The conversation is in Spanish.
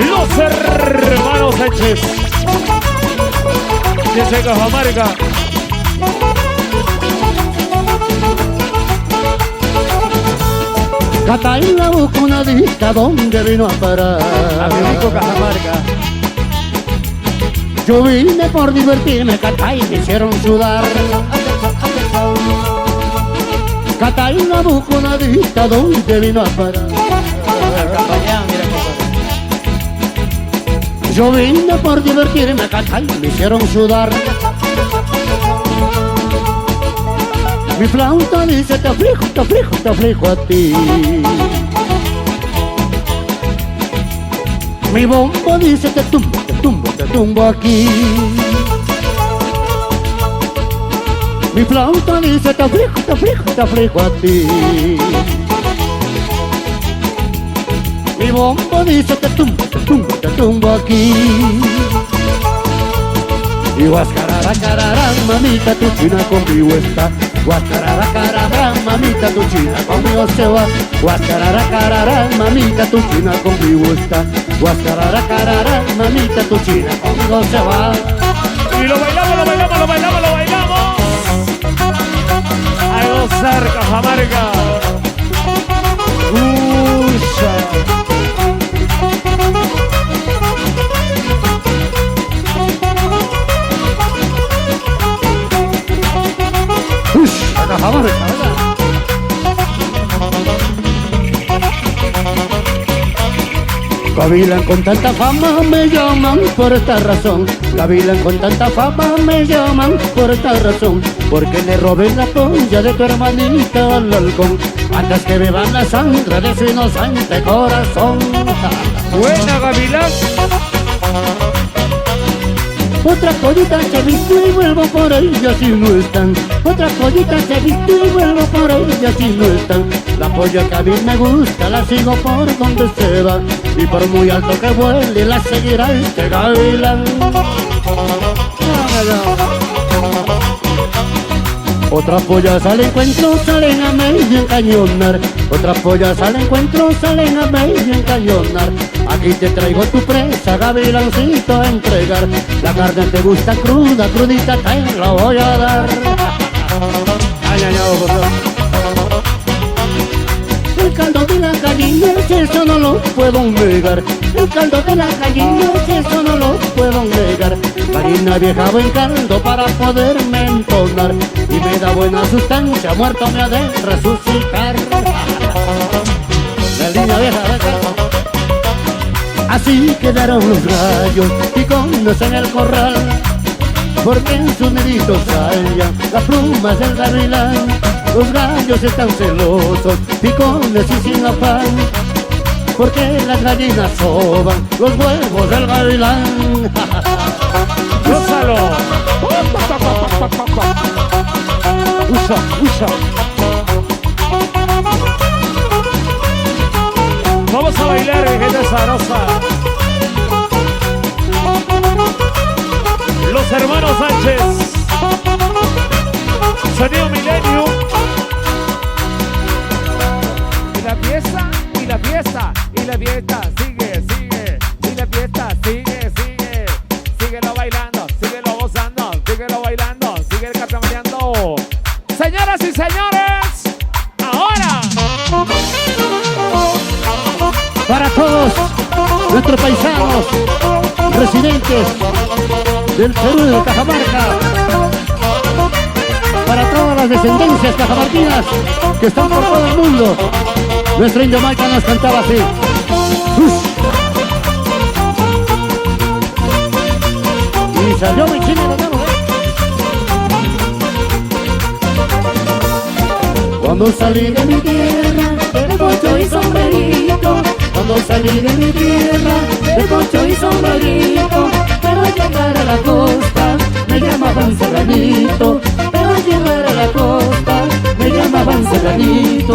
Los hermanos Sánchez desde Cajamarca. Catalina busca una disca donde vino a parar. Amigo Cajamarca. Yo vine por divertirme, Catalina me hicieron sudar. Catalina busca una disca donde vino a parar. Yo vine por divertirme, Catalina me hicieron sudar. Mi flauta dice te aflijo, te aflijo, te aflijo a ti. Mi bombo dice te tumbo, te tumbo, te tumbo aquí. Mi flauta dice te aflijo, te aflijo, te aflijo a ti. Mi bombo dice te tumbo, te tumbo, te tumbo aquí. Y guascarara, carara, mamita, tu china conmigo está. Guascarara, carara, mamita, tu china conmigo se va. Guascarara, carara, mamita, tu china conmigo está. Guascarara, carara, mamita, tu china conmigo se va. Y lo bailamos, lo bailamos, lo bailamos, lo bailamos. A gozar Cajamarca. Cajamarca, Gavilán con tanta fama me llaman por esta razón. Gavilán con tanta fama me llaman por esta razón. Porque le robé la polla de tu hermanita al halcón antes que beban la sangre de su inocente corazón. Buena Gavilán. Otra pollita se ha visto y vuelvo por ella si no están. Otra pollita se ha visto y vuelvo por ella si no están. La polla que a mí me gusta la sigo por donde se va. Y por muy alto que vuele la seguirá este gavilán. Otras pollas al encuentro salen a medio encañonar. Otras pollas al encuentro salen a medio encañonar. Aquí te traigo tu presa, gavilancito, a entregar. La carne te gusta cruda, crudita te la voy a dar. Ay, ay, ay, el caldo de las gallinas, eso no lo puedo negar. El caldo de las gallinas, eso no lo puedo negar. Gallina vieja buen caldo para poderme entonar. Y me da buena sustancia, muerto me ha de resucitar. Gallina vieja buen caldo. Así quedaron los gallos picones en el corral, porque en sus niditos hallan las plumas del gavilán. Los gallos están celosos, picones y sin afán, porque las gallinas soban los huevos del gavilán. ¡Gózalo! ¡Usa, usa! Vamos a bailar, gente sabrosa. Los hermanos Sánchez. Sonido Milenio. Y la fiesta, y la fiesta, y la fiesta sigue, sigue. Y la fiesta sigue, sigue. Síguelo bailando, síguelo gozando, síguelo bailando, sigue cartamaneando. Señoras y señores, ahora. Para todos nuestros paisanos residentes del Perú y de Cajamarca, para todas las descendencias cajamarquinas que están por todo el mundo, nuestro indio Maica nos cantaba así. Y salió mi chile de nuevo, Cuando salí de mi tierra, de poncho y sombrerito. Cuando salí de mi tierra, de poncho y sombrerito. Pero al llegar a la costa, me llamaban Serranito. Pero al llegar a la costa, me llamaban Serranito.